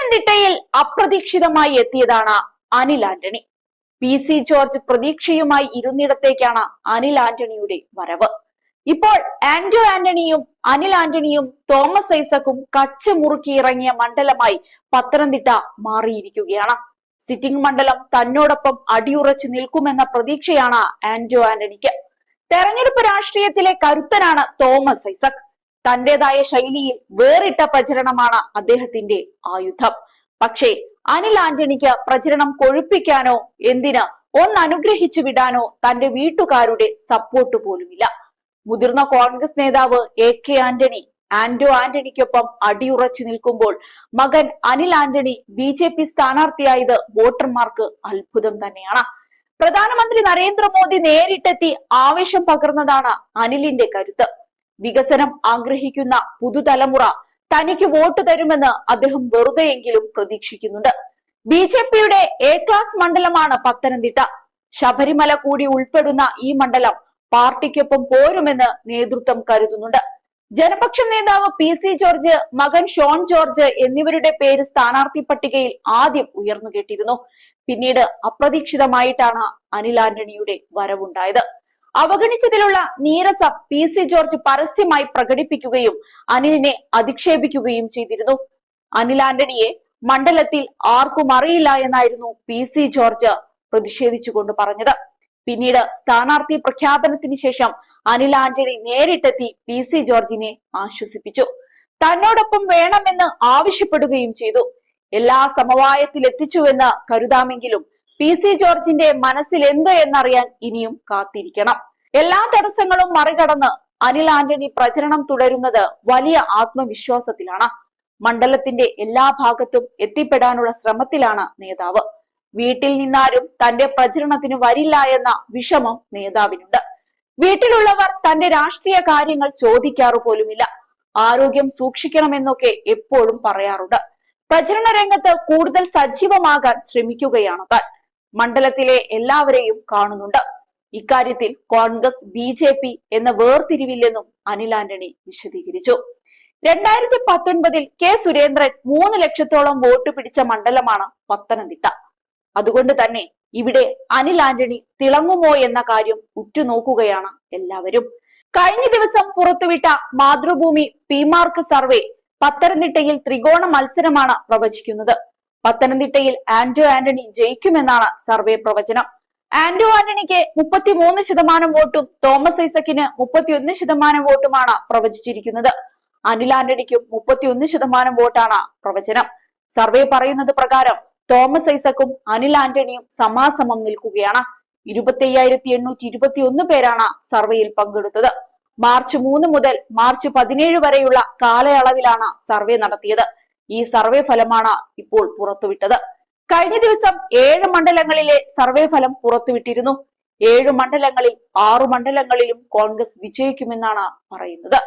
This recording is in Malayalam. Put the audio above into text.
പത്തനംതിട്ടയിൽ അപ്രതീക്ഷിതമായി എത്തിയതാണ് അനിൽ ആന്റണി. PC ജോർജ് പ്രതീക്ഷയുമായി ഇരുന്നിടത്തേക്കാണ് അനിൽ ആന്റണിയുടെ വരവ്. ഇപ്പോൾ ആന്റോ ആന്റണിയും അനിൽ ആന്റണിയും തോമസ് ഐസക്കും കച്ചമുറുക്കി ഇറങ്ങിയ മണ്ഡലമായി പത്തനംതിട്ട മാറിയിരിക്കുകയാണ്. സിറ്റിംഗ് മണ്ഡലം തന്നോടൊപ്പം അടിയുറച്ചു നിൽക്കുമെന്ന പ്രതീക്ഷയാണ് ആന്റോ ആന്റണിക്ക്. തെരഞ്ഞെടുപ്പ് രാഷ്ട്രീയത്തിലെ കരുത്തനാണ് തോമസ് ഐസക്. തന്റേതായ ശൈലിയിൽ വേറിട്ട പ്രചരണമാണ് അദ്ദേഹത്തിന്റെ ആയുധം. പക്ഷേ അനിൽ ആന്റണിക്ക് പ്രചരണം കൊഴുപ്പിക്കാനോ എന്തിന് ഒന്നനുഗ്രഹിച്ചു വിടാനോ തന്റെ വീട്ടുകാരുടെ സപ്പോർട്ട് പോലുമില്ല. മുതിർന്ന കോൺഗ്രസ് നേതാവ് AK ആന്റണി ആന്റോ ആന്റണിക്കൊപ്പം അടിയുറച്ചു നിൽക്കുമ്പോൾ മകൻ അനിൽ ആന്റണി BJP സ്ഥാനാർത്ഥിയായത് വോട്ടർമാർക്ക് അത്ഭുതം തന്നെയാണ്. പ്രധാനമന്ത്രി നരേന്ദ്രമോദി നേരിട്ടെത്തി ആവേശം പകർന്നതാണ് അനിലിന്റെ കരുത്ത്. വികസനം ആഗ്രഹിക്കുന്ന പുതുതലമുറ തനിക്ക് വോട്ട് തരുമെന്ന് അദ്ദേഹം വെറുതെയെങ്കിലും പ്രതീക്ഷിക്കുന്നുണ്ട്. BJPയുടെ A ക്ലാസ് മണ്ഡലമാണ് പത്തനംതിട്ട. ശബരിമല കൂടി ഉൾപ്പെടുന്ന ഈ മണ്ഡലം പാർട്ടിക്കൊപ്പം പോരുമെന്ന് നേതൃത്വം കരുതുന്നുണ്ട്. ജനപക്ഷം നേതാവ് PC ജോർജ്, മകൻ ഷോൺ ജോർജ് എന്നിവരുടെ പേര് സ്ഥാനാർത്ഥി പട്ടികയിൽ ആദ്യം ഉയർന്നു കേട്ടിരുന്നു. പിന്നീട് അപ്രതീക്ഷിതമായിട്ടാണ് അനിൽ ആന്റണിയുടെ വരവുണ്ടായത്. അവഗണിച്ചതിലുള്ള നീരസം PC ജോർജ് പരസ്യമായി പ്രകടിപ്പിക്കുകയും അനിലിനെ അധിക്ഷേപിക്കുകയും ചെയ്തിരുന്നു. അനിൽ ആന്റണിയെ മണ്ഡലത്തിൽ ആർക്കും അറിയില്ല എന്നായിരുന്നു PC ജോർജ് പ്രതിഷേധിച്ചുകൊണ്ട് പറഞ്ഞത്. പിന്നീട് സ്ഥാനാർത്ഥി പ്രഖ്യാപനത്തിന് ശേഷം അനിൽ ആന്റണി നേരിട്ടെത്തി PC ജോർജിനെ ആശ്വസിപ്പിച്ചു. തന്നോടൊപ്പം വേണമെന്ന് ആവശ്യപ്പെടുകയും ചെയ്തു. എല്ലാ സമവായത്തിലെത്തിച്ചുവെന്ന് കരുതാമെങ്കിലും PC ജോർജിന്റെ മനസ്സിൽ എന്ത് എന്നറിയാൻ ഇനിയും കാത്തിരിക്കണം. എല്ലാ തടസ്സങ്ങളും മറികടന്ന് അനിൽ ആന്റണി പ്രചരണം തുടരുന്നത് വലിയ ആത്മവിശ്വാസത്തിലാണ്. മണ്ഡലത്തിന്റെ എല്ലാ ഭാഗത്തും എത്തിപ്പെടാനുള്ള ശ്രമത്തിലാണ് നേതാവ്. വീട്ടിൽ നിന്നാരും തന്റെ പ്രചരണത്തിന് വരില്ല എന്ന വിഷമം നേതാവിനുണ്ട്. വീട്ടിലുള്ളവർ തന്റെ രാഷ്ട്രീയ കാര്യങ്ങൾ ചോദിക്കാറു പോലുമില്ല. ആരോഗ്യം സൂക്ഷിക്കണമെന്നൊക്കെ എപ്പോഴും പറയാറുണ്ട്. പ്രചരണ രംഗത്ത് കൂടുതൽ സജീവമാകാൻ ശ്രമിക്കുകയാണ് താൻ. മണ്ഡലത്തിലെ എല്ലാവരെയും കാണുന്നുണ്ട്. ഇക്കാര്യത്തിൽ കോൺഗ്രസ് BJP എന്ന വേർതിരിവില്ലെന്നും അനിൽ ആന്റണി വിശദീകരിച്ചു. 2019 K സുരേന്ദ്രൻ 3 ലക്ഷത്തോളം വോട്ട് പിടിച്ച മണ്ഡലമാണ് പത്തനംതിട്ട. അതുകൊണ്ട് തന്നെ ഇവിടെ അനിൽ ആന്റണി തിളങ്ങുമോ എന്ന കാര്യം ഉറ്റുനോക്കുകയാണ് എല്ലാവരും. കഴിഞ്ഞ ദിവസം പുറത്തുവിട്ട മാതൃഭൂമി PMark സർവേ പത്തനംതിട്ടയിൽ ത്രികോണ മത്സരമാണ് പ്രവചിക്കുന്നത്. പത്തനംതിട്ടയിൽ ആന്റോ ആന്റണി ജയിക്കുമെന്നാണ് സർവേ പ്രവചനം. ആന്റോ ആന്റണിക്ക് 33% വോട്ടും തോമസ് ഐസക്കിന് 31% വോട്ടുമാണ് പ്രവചിച്ചിരിക്കുന്നത്. അനിൽ ആന്റണിക്കും 31% വോട്ടാണ് പ്രവചനം. സർവേ പറയുന്നത് പ്രകാരം തോമസ് ഐസക്കും അനിൽ ആന്റണിയും സമാസമം നിൽക്കുകയാണ്. 25,821 പേരാണ് സർവേയിൽ പങ്കെടുത്തത്. മാർച്ച് 3 മുതൽ മാർച്ച് 17 വരെയുള്ള കാലയളവിലാണ് സർവേ നടത്തിയത്. ഈ സർവേ ഫലമാണ് ഇപ്പോൾ പുറത്തുവിട്ടത്. കഴിഞ്ഞ ദിവസം 7 മണ്ഡലങ്ങളിലെ സർവേ ഫലം പുറത്തുവിട്ടിരുന്നു. 7 മണ്ഡലങ്ങളിൽ 6 മണ്ഡലങ്ങളിലും കോൺഗ്രസ് വിജയിക്കുമെന്നാണ് പറയുന്നത്.